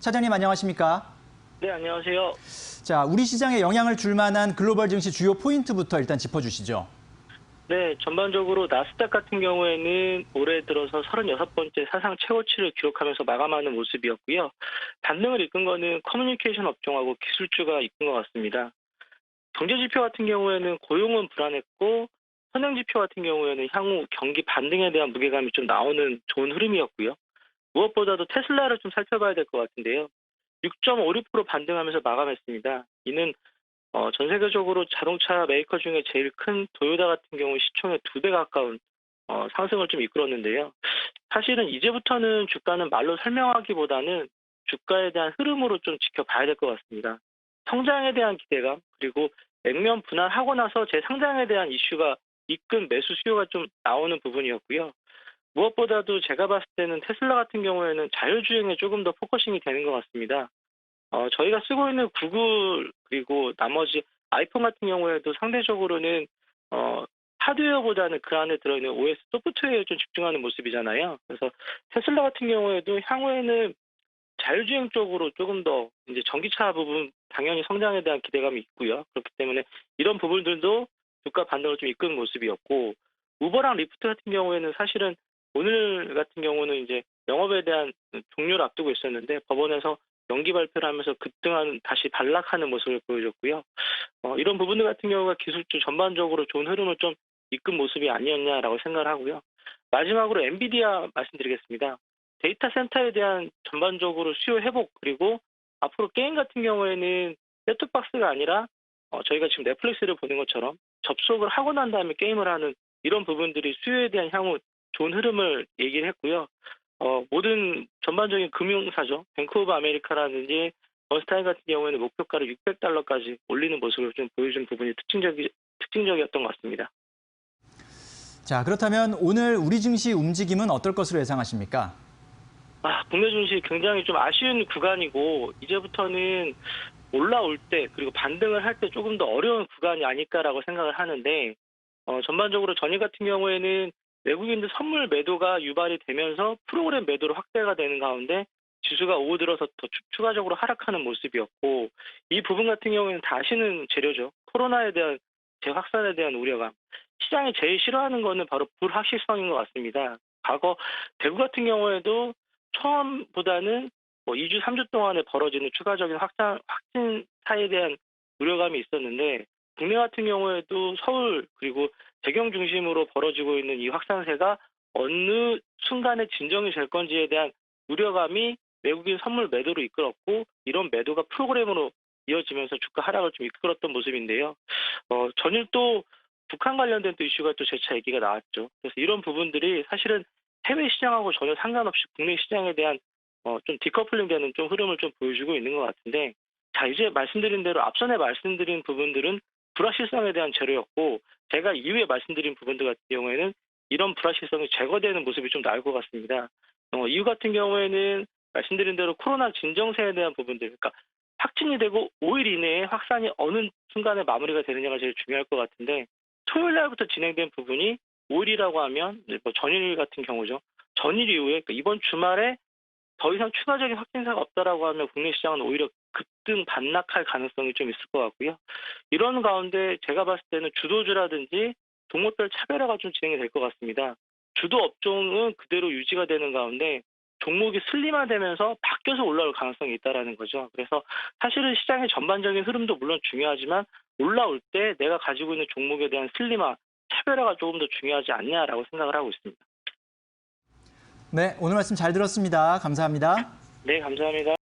차장님 안녕하십니까? 네, 안녕하세요. 자, 우리 시장에 영향을 줄 만한 글로벌 증시 주요 포인트부터 일단 짚어주시죠. 네, 전반적으로 나스닥 같은 경우에는 올해 들어서 36번째 사상 최고치를 기록하면서 마감하는 모습이었고요. 반등을 이끈 거는 커뮤니케이션 업종하고 기술주가 이끈 것 같습니다. 경제 지표 같은 경우에는 고용은 불안했고 선행 지표 같은 경우에는 향후 경기 반등에 대한 무게감이 좀 나오는 좋은 흐름이었고요. 무엇보다도 테슬라를 좀 살펴봐야 될 것 같은데요. 6.56% 반등하면서 마감했습니다. 이는 전 세계적으로 자동차 메이커 중에 제일 큰 도요타 같은 경우 시총의 2배 가까운 상승을 좀 이끌었는데요. 사실은 이제부터는 주가는 말로 설명하기보다는 주가에 대한 흐름으로 좀 지켜봐야 될 것 같습니다. 성장에 대한 기대감 그리고 액면 분할하고 나서 재상장에 대한 이슈가 이끈 매수 수요가 좀 나오는 부분이었고요. 무엇보다도 제가 봤을 때는 테슬라 같은 경우에는 자율주행에 조금 더 포커싱이 되는 것 같습니다. 저희가 쓰고 있는 구글 그리고 나머지 아이폰 같은 경우에도 상대적으로는 하드웨어보다는 그 안에 들어있는 OS 소프트웨어에 좀 집중하는 모습이잖아요. 그래서 테슬라 같은 경우에도 향후에는 자율주행 쪽으로 조금 더 이제 전기차 부분 당연히 성장에 대한 기대감이 있고요. 그렇기 때문에 이런 부분들도 주가 반등을 좀 이끄는 모습이었고 우버랑 리프트 같은 경우에는 사실은 오늘 같은 경우는 이제 영업에 대한 종료를 앞두고 있었는데 법원에서 연기 발표를 하면서 급등한 다시 반락하는 모습을 보여줬고요. 이런 부분들 같은 경우가 기술주 전반적으로 좋은 흐름을 좀 이끈 모습이 아니었냐라고 생각을 하고요. 마지막으로 엔비디아 말씀드리겠습니다. 데이터 센터에 대한 전반적으로 수요 회복 그리고 앞으로 게임 같은 경우에는 셋톱박스가 아니라 저희가 지금 넷플릭스를 보는 것처럼 접속을 하고 난 다음에 게임을 하는 이런 부분들이 수요에 대한 향후 좋은 흐름을 얘기를 했고요. 모든 전반적인 금융사죠. 뱅크 오브 아메리카라든지 버스타인 같은 경우에는 목표가를 $600까지 올리는 모습을 좀 보여준 부분이 특징적이었던 것 같습니다. 자, 그렇다면 오늘 우리 증시 움직임은 어떨 것으로 예상하십니까? 국내 증시 굉장히 좀 아쉬운 구간이고 이제부터는 올라올 때 그리고 반등을 할 때 조금 더 어려운 구간이 아닐까라고 생각을 하는데 전반적으로 전일 같은 경우에는 외국인들 선물 매도가 유발이 되면서 프로그램 매도로 확대가 되는 가운데 지수가 오후 들어서 더 추가적으로 하락하는 모습이었고 이 부분 같은 경우에는 다 아시는 재료죠. 코로나에 대한 재확산에 대한 우려감. 시장이 제일 싫어하는 거는 바로 불확실성인 것 같습니다. 과거 대구 같은 경우에도 처음보다는 2주, 3주 동안에 벌어지는 추가적인 확진 사에 대한 우려감이 있었는데 국내 같은 경우에도 서울 그리고 재경 중심으로 벌어지고 있는 이 확산세가 어느 순간에 진정이 될 건지에 대한 우려감이 외국인 선물 매도로 이끌었고 이런 매도가 프로그램으로 이어지면서 주가 하락을 좀 이끌었던 모습인데요. 전일 또 북한 관련된 또 이슈가 또 재차 얘기가 나왔죠. 그래서 이런 부분들이 사실은 해외 시장하고 전혀 상관없이 국내 시장에 대한 좀 디커플링 되는 좀 흐름을 좀 보여주고 있는 것 같은데 자 이제 말씀드린 대로 앞전에 말씀드린 부분들은 불확실성에 대한 재료였고 제가 이후에 말씀드린 부분들 같은 경우에는 이런 불확실성이 제거되는 모습이 좀 나올 것 같습니다. 이유 같은 경우에는 말씀드린 대로 코로나 진정세에 대한 부분들 그러니까 확진이 되고 5일 이내에 확산이 어느 순간에 마무리가 되느냐가 제일 중요할 것 같은데 토요일 날부터 진행된 부분이 5일이라고 하면 전일 같은 경우죠. 전일 이후에 그러니까 이번 주말에 더 이상 추가적인 확진자가 없다라고 하면 국내 시장은 오히려 급등 반락할 가능성이 좀 있을 것 같고요. 이런 가운데 제가 봤을 때는 주도주라든지 종목별 차별화가 좀 진행이 될 것 같습니다. 주도 업종은 그대로 유지가 되는 가운데 종목이 슬림화되면서 바뀌어서 올라올 가능성이 있다는 거죠. 그래서 사실은 시장의 전반적인 흐름도 물론 중요하지만 올라올 때 내가 가지고 있는 종목에 대한 슬림화, 차별화가 조금 더 중요하지 않냐라고 생각을 하고 있습니다. 네, 오늘 말씀 잘 들었습니다. 감사합니다. 네, 감사합니다.